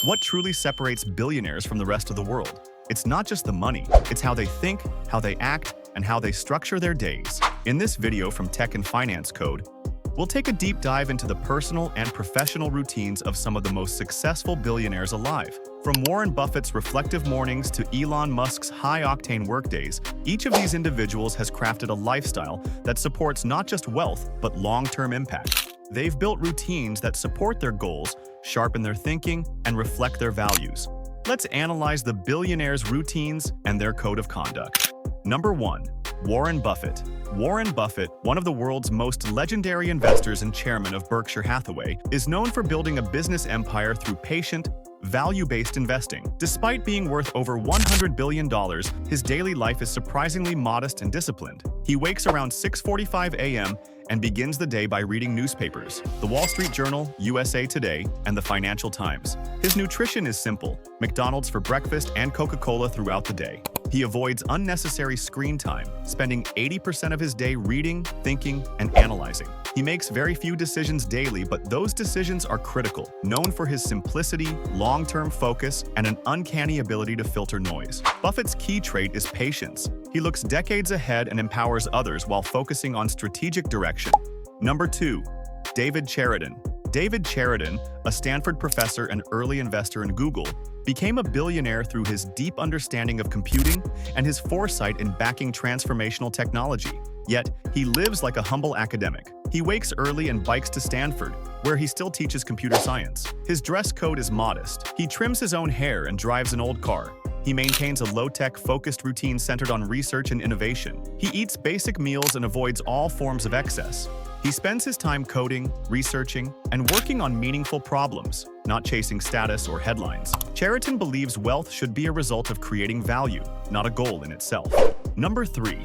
What truly separates billionaires from the rest of the world? It's not just the money, it's how they think, how they act, and how they structure their days. In this video from Tech and Finance Code, we'll take a deep dive into the personal and professional routines of some of the most successful billionaires alive. From Warren Buffett's reflective mornings to Elon Musk's high-octane workdays, each of these individuals has crafted a lifestyle that supports not just wealth, but long-term impact. They've built routines that support their goals, sharpen their thinking, and reflect their values. Let's analyze the billionaires' routines and their code of conduct. Number 1. Warren Buffett. Warren Buffett, one of the world's most legendary investors and chairman of Berkshire Hathaway, is known for building a business empire through patient, value-based investing. Despite being worth over $100 billion, his daily life is surprisingly modest and disciplined. He wakes around 6:45 a.m. and begins the day by reading newspapers, The Wall Street Journal, USA Today, and the Financial Times. His nutrition is simple: McDonald's for breakfast and Coca-Cola throughout the day. He avoids unnecessary screen time, spending 80% of his day reading, thinking, and analyzing. He makes very few decisions daily, but those decisions are critical. Known for his simplicity, long-term focus, and an uncanny ability to filter noise. Buffett's key trait is patience. He looks decades ahead and empowers others while focusing on strategic direction. Number 2. David Cheriton. David Cheriton, a Stanford professor and early investor in Google, became a billionaire through his deep understanding of computing and his foresight in backing transformational technology. Yet, he lives like a humble academic. He wakes early and bikes to Stanford, where he still teaches computer science. His dress code is modest. He trims his own hair and drives an old car. He maintains a low-tech, focused routine centered on research and innovation. He eats basic meals and avoids all forms of excess. He spends his time coding, researching, and working on meaningful problems, not chasing status or headlines. Cheriton believes wealth should be a result of creating value, not a goal in itself. Number 3.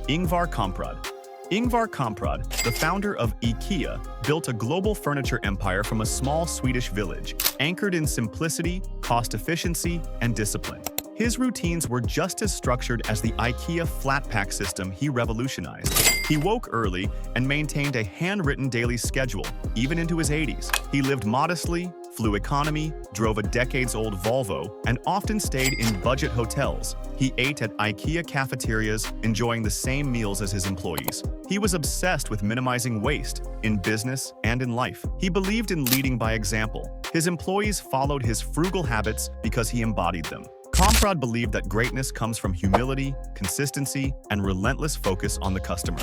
Ingvar Kamprad. Ingvar Kamprad, the founder of IKEA, built a global furniture empire from a small Swedish village, anchored in simplicity, cost efficiency, and discipline. His routines were just as structured as the IKEA flat pack system he revolutionized. He woke early and maintained a handwritten daily schedule, even into his 80s. He lived modestly, flew economy, drove a decades-old Volvo, and often stayed in budget hotels. He ate at IKEA cafeterias, enjoying the same meals as his employees. He was obsessed with minimizing waste, in business and in life. He believed in leading by example. His employees followed his frugal habits because he embodied them. Kamprad believed that greatness comes from humility, consistency, and relentless focus on the customer.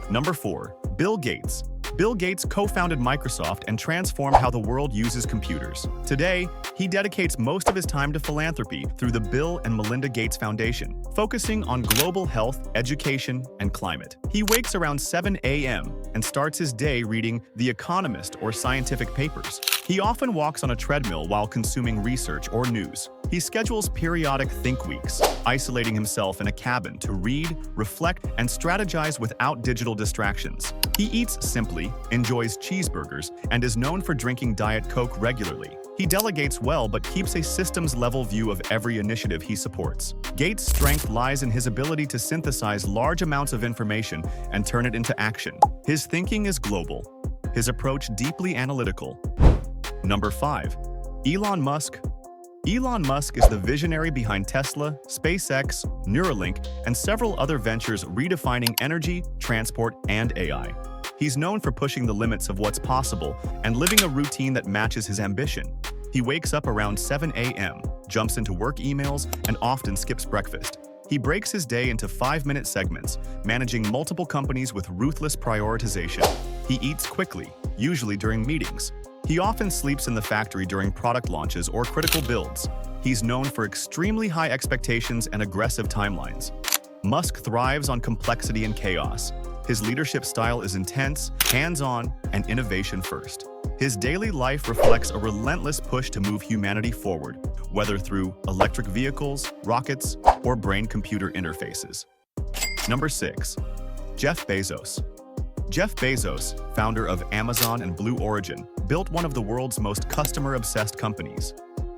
Number 4. Bill Gates. Bill Gates co-founded Microsoft and transformed how the world uses computers. Today, he dedicates most of his time to philanthropy through the Bill and Melinda Gates Foundation, focusing on global health, education, and climate. He wakes around 7 a.m. and starts his day reading The Economist or scientific papers. He often walks on a treadmill while consuming research or news. He schedules periodic think weeks, isolating himself in a cabin to read, reflect, and strategize without digital distractions. He eats simply, enjoys cheeseburgers, and is known for drinking Diet Coke regularly. He delegates well but keeps a systems-level view of every initiative he supports. Gates' strength lies in his ability to synthesize large amounts of information and turn it into action. His thinking is global, his approach deeply analytical. Number 5. Elon Musk. Elon Musk is the visionary behind Tesla, SpaceX, Neuralink, and several other ventures redefining energy, transport, and AI. He's known for pushing the limits of what's possible and living a routine that matches his ambition. He wakes up around 7 a.m., jumps into work emails, and often skips breakfast. He breaks his day into 5-minute segments, managing multiple companies with ruthless prioritization. He eats quickly, usually during meetings. He often sleeps in the factory during product launches or critical builds. He's known for extremely high expectations and aggressive timelines. Musk thrives on complexity and chaos. His leadership style is intense, hands-on, and innovation-first. His daily life reflects a relentless push to move humanity forward, whether through electric vehicles, rockets, or brain-computer interfaces. Number 6. Jeff Bezos. Jeff Bezos, founder of Amazon and Blue Origin, built one of the world's most customer-obsessed companies.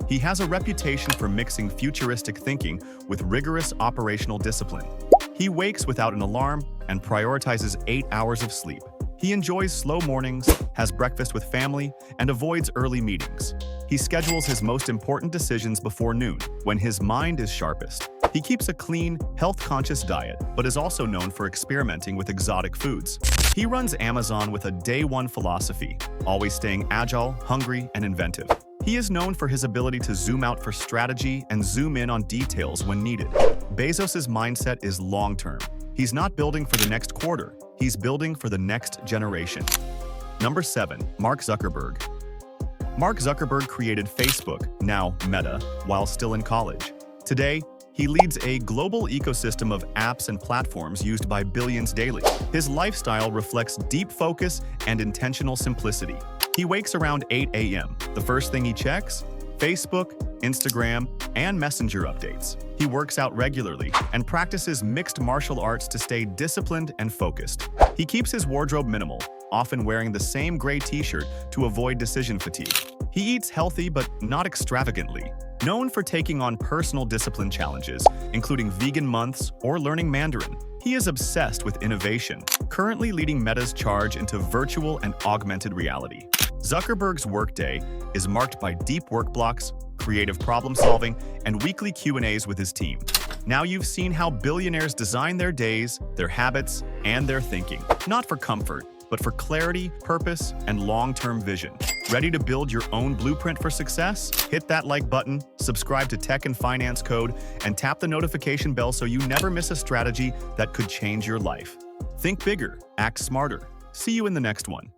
He has a reputation for mixing futuristic thinking with rigorous operational discipline. He wakes without an alarm and prioritizes 8 hours of sleep. He enjoys slow mornings, has breakfast with family, and avoids early meetings. He schedules his most important decisions before noon, when his mind is sharpest. He keeps a clean, health-conscious diet, but is also known for experimenting with exotic foods. He runs Amazon with a day-one philosophy, always staying agile, hungry, and inventive. He is known for his ability to zoom out for strategy and zoom in on details when needed. Bezos' mindset is long-term. He's not building for the next quarter, he's building for the next generation. Number 7. Mark Zuckerberg. Mark Zuckerberg created Facebook, now Meta, while still in college. Today, he leads a global ecosystem of apps and platforms used by billions daily. His lifestyle reflects deep focus and intentional simplicity. He wakes around 8 a.m. The first thing he checks? Facebook, Instagram, and Messenger updates. He works out regularly and practices mixed martial arts to stay disciplined and focused. He keeps his wardrobe minimal, often wearing the same gray t-shirt to avoid decision fatigue. He eats healthy but not extravagantly, known for taking on personal discipline challenges, including vegan months or learning Mandarin. He is obsessed with innovation, currently leading Meta's charge into virtual and augmented reality. Zuckerberg's workday is marked by deep work blocks, creative problem-solving, and weekly Q&As with his team. Now you've seen how billionaires design their days, their habits, and their thinking, not for comfort, but for clarity, purpose, and long-term vision. Ready to build your own blueprint for success? Hit that like button, subscribe to Tech and Finance Code, and tap the notification bell so you never miss a strategy that could change your life. Think bigger, act smarter. See you in the next one.